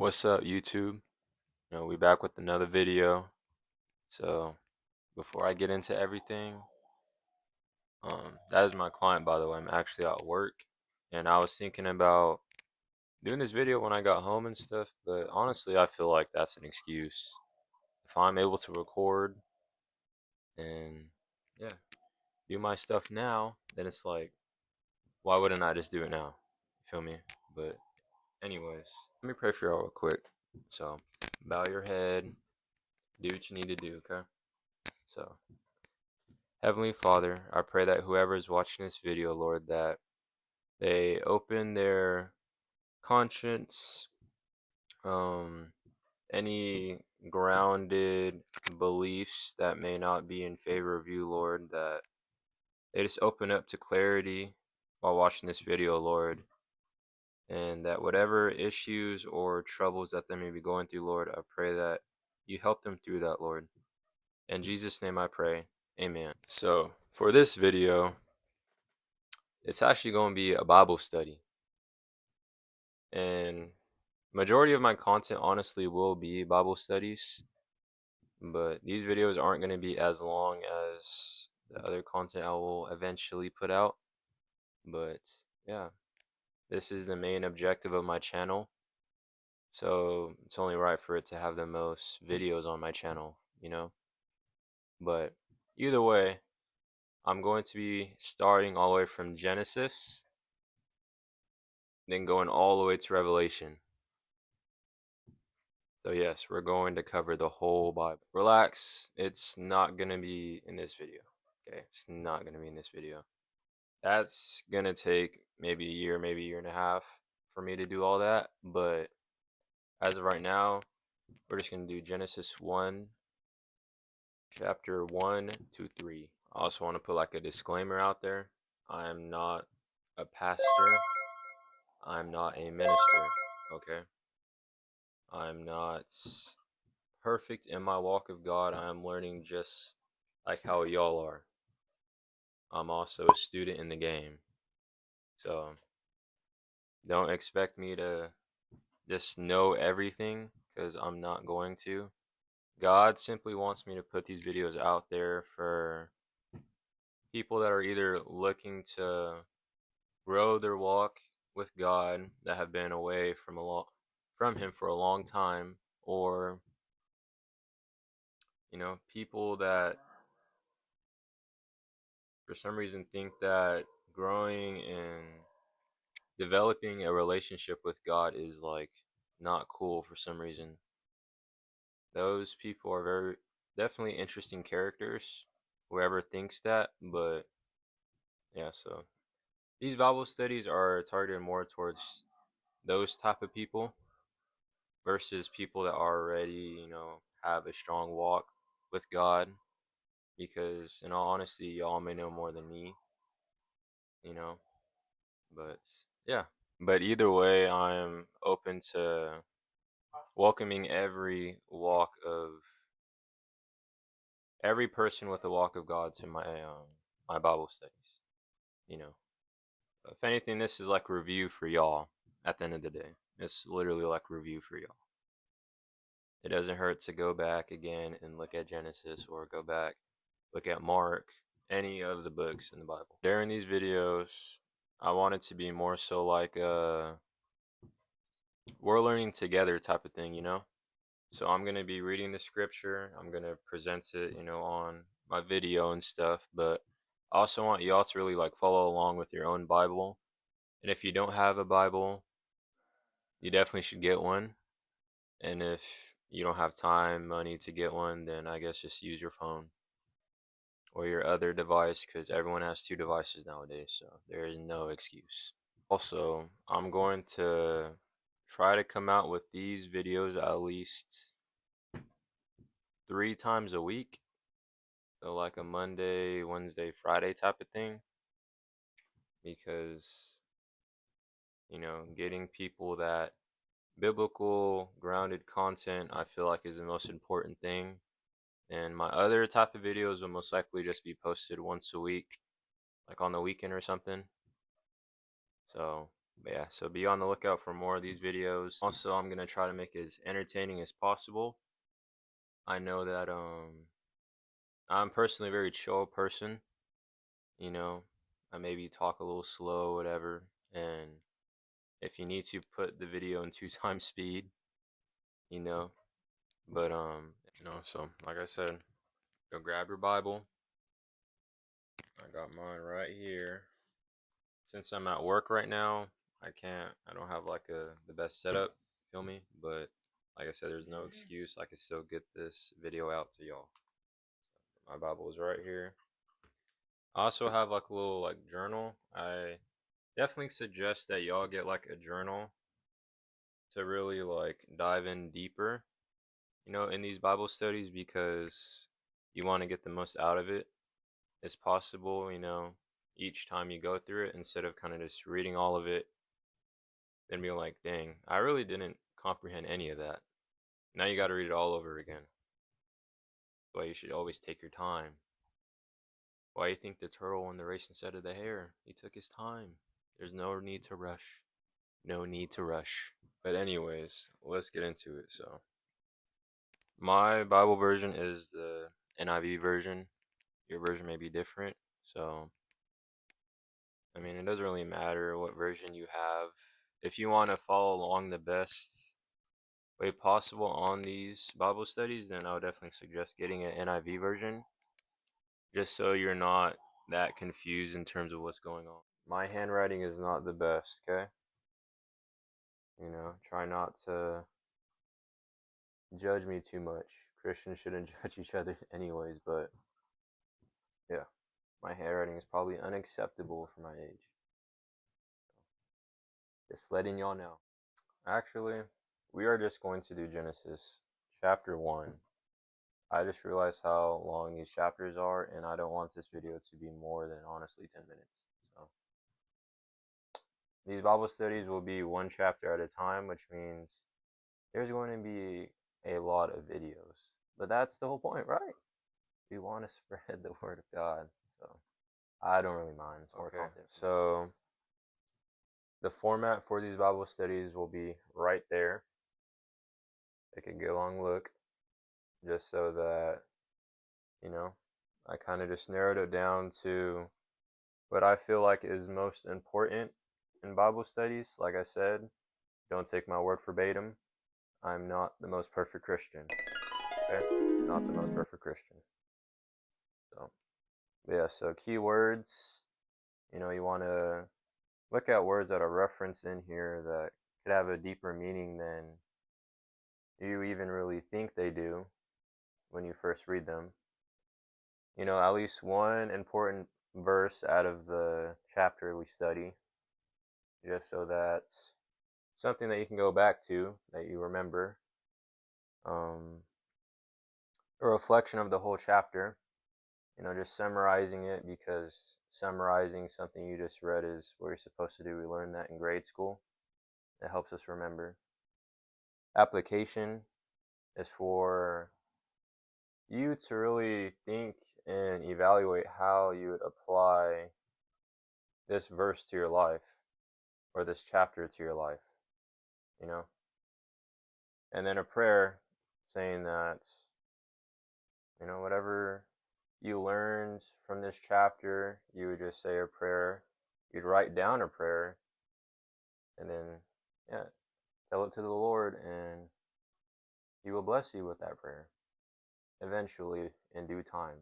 What's up, YouTube? We back with another video. So before I get into everything, that is my client, by the way. I'm actually at work, and I was thinking about doing this video when I got home and stuff. But honestly, I feel like that's an excuse. If I'm able to record and yeah, do my stuff now, then it's like, why wouldn't I just do it now? You feel me? But anyways, let me pray for y'all real quick. So bow your head, do what you need to do, okay? So. Heavenly Father, I pray that whoever is watching this video, Lord, that they open their conscience, um, any grounded beliefs that may not be in favor of you, Lord, that they just open up to clarity while watching this video, Lord, and that whatever issues or troubles that they may be going through, Lord, I pray that you help them through that, Lord. In Jesus' name I pray. Amen. So, for this video, it's actually going to be a Bible study. And majority of my content honestly will be Bible studies, but these videos aren't going to be as long as the other content I will eventually put out. But yeah, this is the main objective of my channel. So it's only right for it to have the most videos on my channel, you know? But either way, I'm going to be starting all the way from Genesis, then going all the way to Revelation. So yes, we're going to cover the whole Bible. Relax, it's not going to be in this video. Okay, it's not going to be in this video. That's going to take maybe a year, maybe a year and a half for me to do all that. But as of right now, we're just going to do Genesis 1, chapter 1 to 3. I also want to put like a disclaimer out there. I am not a pastor. I'm not a minister. Okay. I'm not perfect in my walk of God. I am learning just like how y'all are. I'm also a student in the game. So don't expect me to just know everything because I'm not going to. God simply wants me to put these videos out there for people that are either looking to grow their walk with God, that have been away from him for a long time, or people that for some reason think that growing and developing a relationship with God is like not cool for some reason. Those people are very definitely interesting characters, whoever thinks that, but yeah, so these Bible studies are targeted more towards those type of people versus people that already, have a strong walk with God, because in all honesty, y'all may know more than me, you know, but yeah. But either way, I'm open to welcoming every person with a walk of God to my Bible studies. You know, if anything, this is like review for y'all. At the end of the day, it's literally like review for y'all. It doesn't hurt to go back again and look at Genesis, or go back, look at Mark, any of the books in the Bible. During these videos, I want it to be more so like we're learning together type of thing, you know? So I'm going to be reading the scripture. I'm going to present it, on my video and stuff, but I also want y'all to really like follow along with your own Bible. And if you don't have a Bible, you definitely should get one. And if you don't have time, money to get one, then I guess just use your phone or your other device, because everyone has two devices nowadays, so there is no excuse. Also, I'm going to try to come out with these videos at least 3 times a week. So like a Monday, Wednesday, Friday type of thing, because getting people that biblical grounded content, I feel like, is the most important thing. And my other type of videos will most likely just be posted once a week, like on the weekend or something. So But yeah, so be on the lookout for more of these videos. Also, I'm gonna try to make it as entertaining as possible. I know that I'm personally a very chill person, you know. I maybe talk a little slow, whatever, and if you need to put the video in 2 times speed, you know. But so like I said, go grab your Bible. I got mine right here. Since I'm at work right now, I don't have like the best setup, feel me? But like I said, there's no excuse. I can still get this video out to y'all. My Bible is right here. I also have like a little like journal. I definitely suggest that y'all get like a journal to really like dive in deeper, in these Bible studies, because you want to get the most out of it as possible, each time you go through it, instead of kind of just reading all of it and being like, dang, I really didn't comprehend any of that. Now you got to read it all over again. Why you should always take your time. Why you think the turtle won the race instead of the hare? He took his time. There's no need to rush. No need to rush. But anyways, let's get into it. So, my Bible version is the NIV version. Your version may be different. So, I mean, it doesn't really matter what version you have. If you want to follow along the best way possible on these Bible studies, then I would definitely suggest getting an NIV version, just so you're not that confused in terms of what's going on. My handwriting is not the best, okay? Try not to judge me too much. Christians shouldn't judge each other anyways, but yeah, my handwriting is probably unacceptable for my age. Just letting y'all know. Actually, we are just going to do Genesis chapter 1. I just realized how long these chapters are, and I don't want this video to be more than honestly 10 minutes. So, these Bible studies will be one chapter at a time, which means there's going to be a lot of videos. But that's the whole point, right? We want to spread the word of God. So, I don't really mind. It's more content. So, the format for these Bible studies will be right there. Take a good long look, just so that, I kind of just narrowed it down to what I feel like is most important in Bible studies. Like I said, don't take my word verbatim. I'm not the most perfect Christian. Okay? Not the most perfect Christian. So, yeah, so keywords, you want to look at words that are referenced in here that could have a deeper meaning than you even really think they do when you first read them. At least one important verse out of the chapter we study, just so that something that you can go back to, that you remember. A reflection of the whole chapter, just summarizing it, because summarizing something you just read is what you're supposed to do. We learned that in grade school. It helps us remember. Application is for you to really think and evaluate how you would apply this verse to your life, or this chapter to your life, and then a prayer saying that, whatever you learned from this chapter, you would just say a prayer. You'd write down a prayer, and then, yeah, tell it to the Lord, and He will bless you with that prayer eventually, in due time.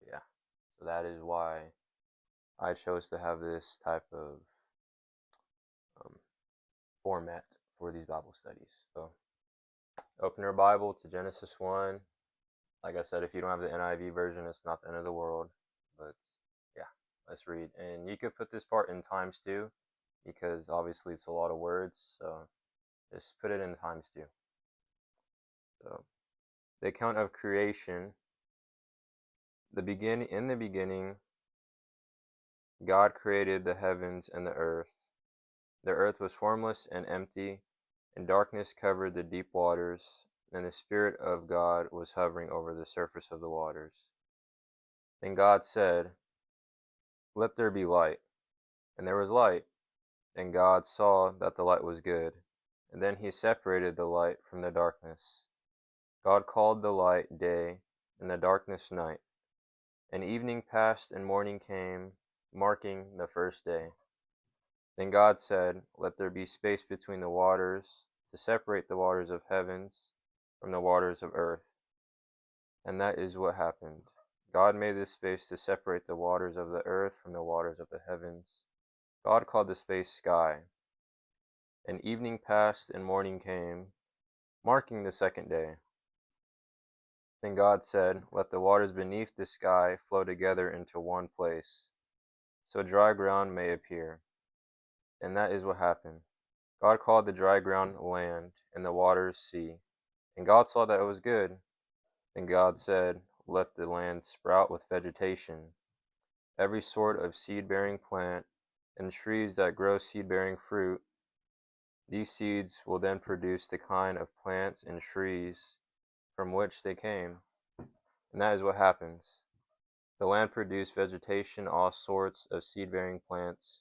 Yeah, so that is why I chose to have this type of um, format for these Bible studies. So, open your Bible to Genesis 1. Like I said, if you don't have the NIV version, it's not the end of the world. But yeah, let's read. And you could put this part in times two, because obviously it's a lot of words. So just put it in times two. So, the account of creation. In the beginning, God created the heavens and the earth. The earth was formless and empty, and darkness covered the deep waters, and the Spirit of God was hovering over the surface of the waters. Then God said, "Let there be light," and there was light. And God saw that the light was good, and then he separated the light from the darkness. God called the light day, and the darkness night. And evening passed and morning came, marking the first day. Then God said, let there be space between the waters, to separate the waters of heavens from the waters of earth. And that is what happened. God made this space to separate the waters of the earth from the waters of the heavens. God called the space sky. And evening passed and morning came, marking the second day. Then God said, let the waters beneath the sky flow together into one place, so dry ground may appear. And that is what happened. God called the dry ground land, and the waters sea. And God saw that it was good. Then God said, let the land sprout with vegetation, every sort of seed-bearing plant, and trees that grow seed-bearing fruit. These seeds will then produce the kind of plants and trees from which they came. And that is what happens. The land produced vegetation, all sorts of seed-bearing plants,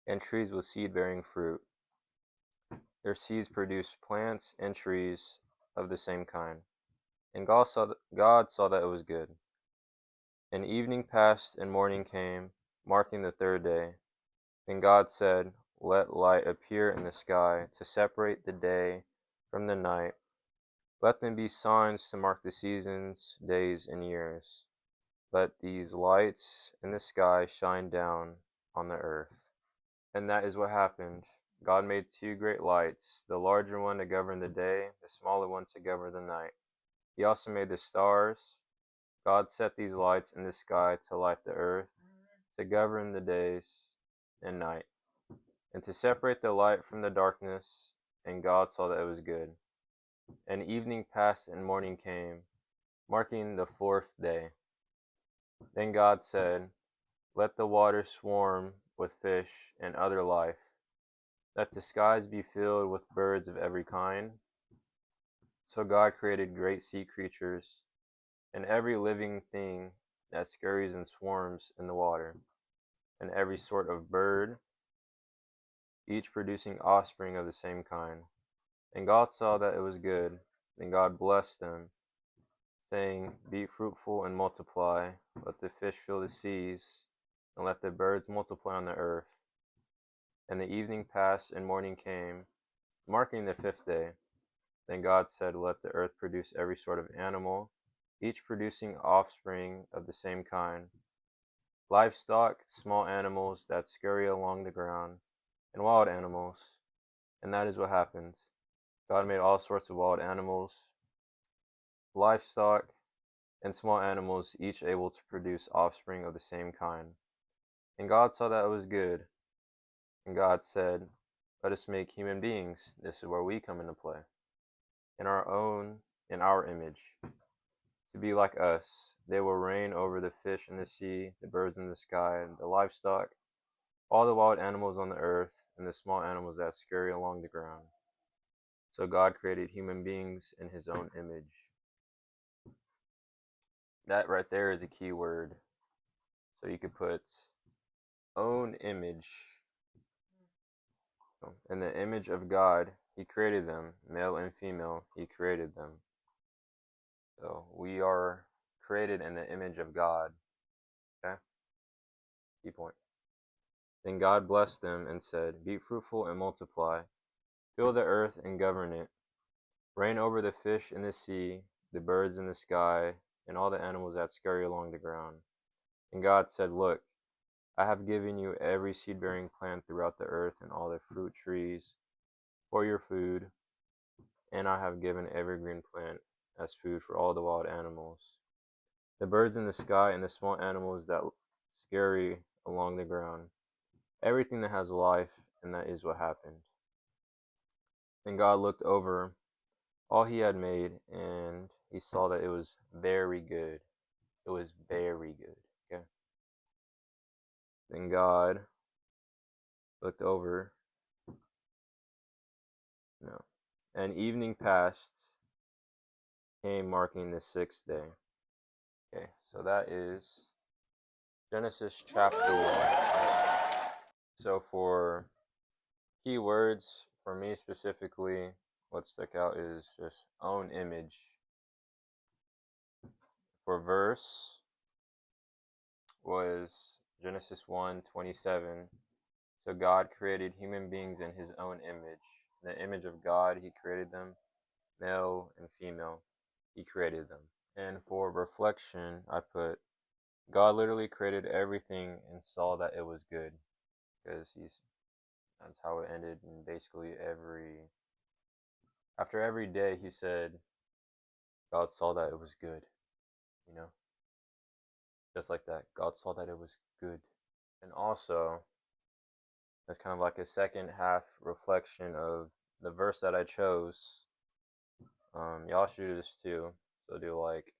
and trees with seed-bearing fruit. Their seeds produced plants and trees of the same kind. And God saw that it was good. And evening passed and morning came, marking the third day. Then God said, let light appear in the sky to separate the day from the night. Let them be signs to mark the seasons, days, and years. Let these lights in the sky shine down on the earth. And that is what happened. God made two great lights, the larger one to govern the day, the smaller one to govern the night. He also made the stars. God set these lights in the sky to light the earth, to govern the days and night, and to separate the light from the darkness. And God saw that it was good. And evening passed and morning came, marking the fourth day. Then God said, let the waters swarm with fish and other life. Let the skies be filled with birds of every kind. So God created great sea creatures, and every living thing that scurries and swarms in the water, and every sort of bird, each producing offspring of the same kind. And God saw that it was good. Then God blessed them, saying, be fruitful and multiply. Let the fish fill the seas, and let the birds multiply on the earth. And the evening passed and morning came, marking the fifth day. Then God said, let the earth produce every sort of animal, each producing offspring of the same kind, livestock, small animals that scurry along the ground, and wild animals. And that is what happened. God made all sorts of wild animals, livestock, and small animals, each able to produce offspring of the same kind. And God saw that it was good. And God said, let us make human beings. This is where we come into play. In our image, to be like us. They will reign over the fish in the sea, the birds in the sky, the livestock, all the wild animals on the earth, and the small animals that scurry along the ground. So God created human beings in his own image. That right there is a key word. So you could put own image. In the image of God, he created them, male and female, he created them. So we are created in the image of God. Okay? Key point. Then God blessed them and said, be fruitful and multiply, fill the earth and govern it, reign over the fish in the sea, the birds in the sky, and all the animals that scurry along the ground. And God said, look, I have given you every seed-bearing plant throughout the earth and all the fruit trees for your food, and I have given every green plant as food for all the wild animals, the birds in the sky, and the small animals that scurry along the ground, everything that has life. And that is what happened. Then God looked over all he had made, and he saw that it was very good. It was very good. Okay. Then God looked over. No. And evening passed, came marking the sixth day. Okay, so that is Genesis chapter 1. So for key words for me specifically, what stuck out is just own image. For verse was Genesis 1:27. So God created human beings in his own image. In the image of God, he created them, male and female. He created them. And for reflection, I put God literally created everything and saw that it was good. Because that's how it ended. And basically after every day, he said, God saw that it was good. You know, just like that. God saw that it was good. And also, it's kind of like a second half reflection of the verse that I chose. Y'all should do this too. So do like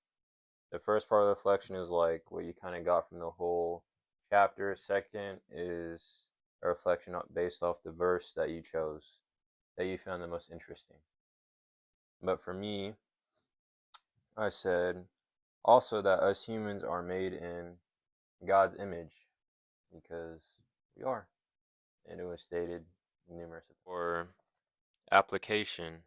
the first part of the reflection is like what you kind of got from the whole chapter. Second is a reflection based off the verse that you chose, that you found the most interesting. But for me, I said also that us humans are made in God's image because we are. And it was stated numerous times. For application,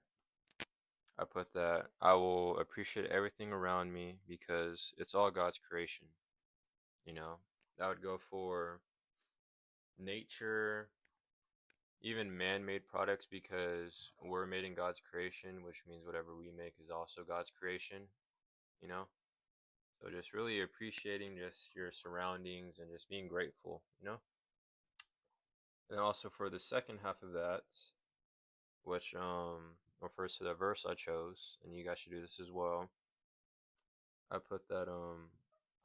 I put that I will appreciate everything around me because it's all God's creation. You know, that would go for nature, even man-made products because we're made in God's creation, which means whatever we make is also God's creation, you know? So just really appreciating just your surroundings and just being grateful, you know? And also for the second half of that, which refers to the verse I chose, and you guys should do this as well. I put that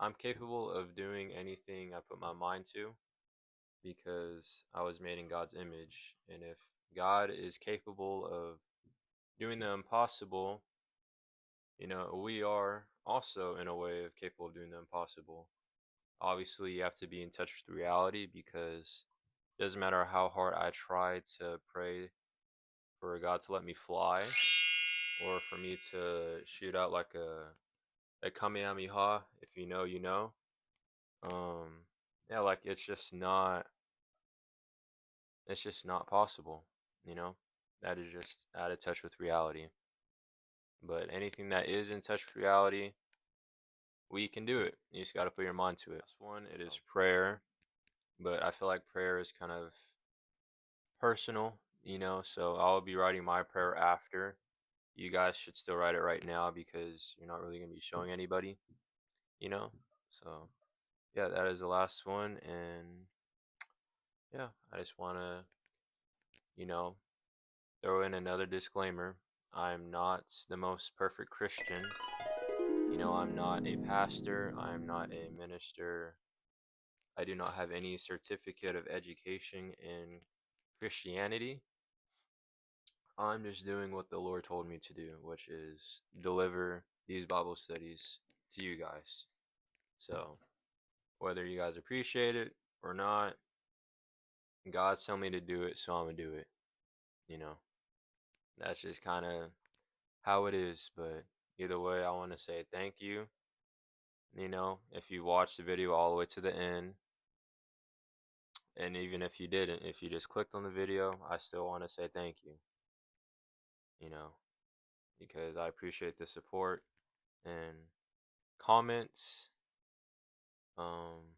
I'm capable of doing anything I put my mind to because I was made in God's image. And if God is capable of doing the impossible, you know, we are also in a way of capable of doing the impossible. Obviously, you have to be in touch with reality because it doesn't matter how hard I try to pray for God to let me fly or for me to shoot out like a Kamehameha, if you know, you know. Yeah, like it's just not possible, you know. That is just out of touch with reality. But anything that is in touch with reality, we can do it. You just got to put your mind to it. Last one, it is prayer, but I feel like prayer is kind of personal, you know. So I'll be writing my prayer after. You guys should still write it right now because you're not really gonna be showing anybody, you know. So yeah, that is the last one, and yeah, I just wanna, you know, throw in another disclaimer. I'm not the most perfect Christian. You know, I'm not a pastor, I'm not a minister. I do not have any certificate of education in Christianity. I'm just doing what the Lord told me to do, which is deliver these Bible studies to you guys. So, whether you guys appreciate it or not, God's telling me to do it, so I'm gonna do it. You know, that's just kind of how it is. But either way, I want to say thank you. You know, if you watched the video all the way to the end, and even if you didn't, if you just clicked on the video, I still want to say thank you. You know, because I appreciate the support and comments. Um,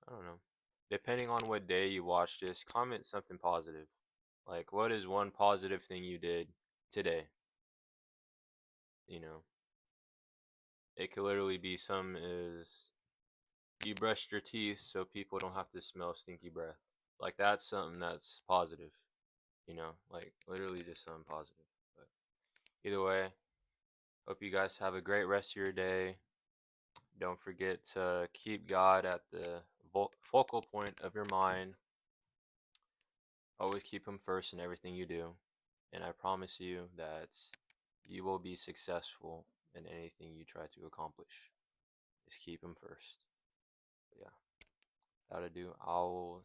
I don't know. Depending on what day you watch this, comment something positive. Like, what is one positive thing you did today? You know, it could literally be some is you brushed your teeth so people don't have to smell stinky breath. Like, that's something that's positive. You know, like literally just something positive. But either way, hope you guys have a great rest of your day. Don't forget to keep God at the focal point of your mind. Always keep Him first in everything you do. And I promise you that you will be successful in anything you try to accomplish. Just keep Him first. But yeah, that'll do. I'll